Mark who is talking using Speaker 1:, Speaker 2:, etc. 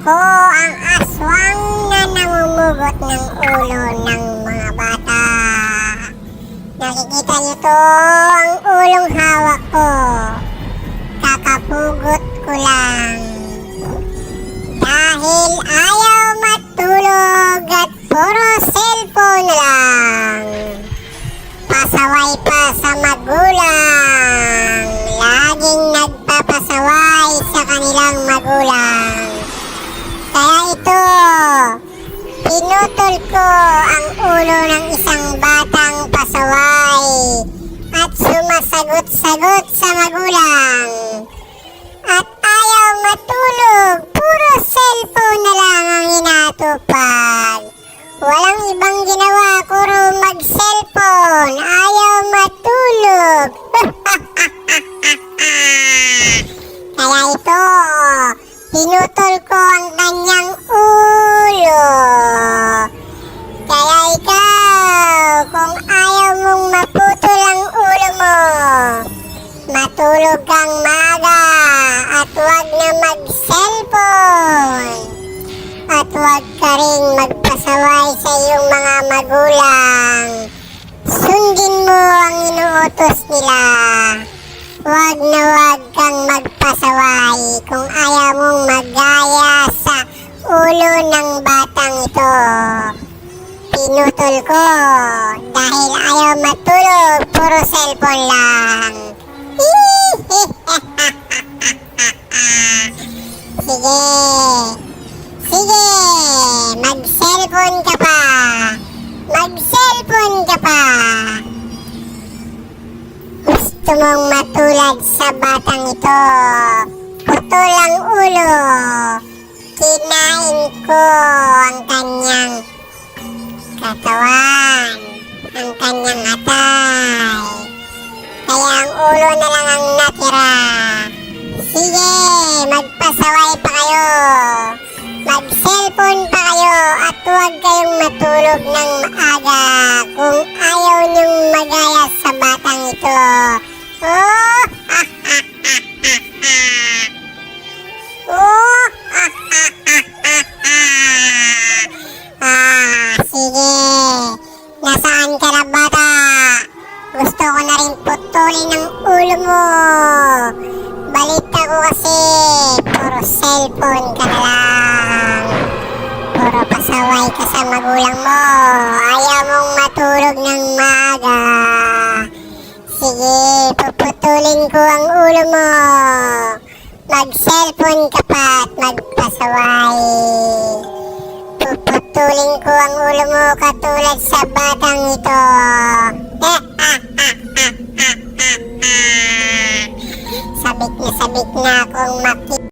Speaker 1: Ako ang aswang na namumugot ng ulo ng mga bata. Nakikita niyo to, ang ulong hawak ko. Kakapugot ko lang. Dahil ayaw matulog at puro cellphone lang. Pasaway pa sa magulang. Laging nagpapasaway sa kanilang magulang. Kaya ito, pinutol ko ang ulo ng isang batang pasaway at sumasagot-sagot sa magulang. At ayaw matulog, puro cellphone na lang ang hinatupag. Walang ibang ginawa, puro mag-cellphone, ayaw matulog. Kaya ito, pinutol ko ang kanyang ulo. Kaya ikaw, kung ayaw mong maputol ang ulo mo, matulog kang maaga at huwag na mag-cellphone. At huwag ka rin magpasaway sa iyong mga magulang. Sundin mo ang inuutos nila. Huwag na huwag kang magpasaway kung ayaw mong magaya sa ulo ng batang ito. Pinutol ko dahil ayaw matulog, puro cellphone lang. Sige, sige, mag-cellphone ka pa. Mag-cellphone ka pa. Gusto mong matulad sa batang ito, putol ang ulo. Kinain ko ang kanyang katawan, ang kanyang atay. Kaya ang ulo na lang ang natira. Sige, magpasaway pa kayo. Mag-cellphone pa kayo at huwag kayong matulog ng maaga kung ayaw niyong magaya sa batang ito. Oh, ha, ha, ha, ha, ha. Oh, ha, ha, ha, ha, ha. Sige. Nasaan ka na, bata? Gusto ko na rin putulin ang ulo mo. Balita ko kasi, puro cellphone ka na lang. Puro pasaway ka sa magulang mo. Ayaw mong matulog ng maaga. Sige, puputulin ko ang ulo mo. Mag-cellphone ka pa at magpasaway. Puputulin ko ang ulo mo katulad sa batang ito. Sabik na akong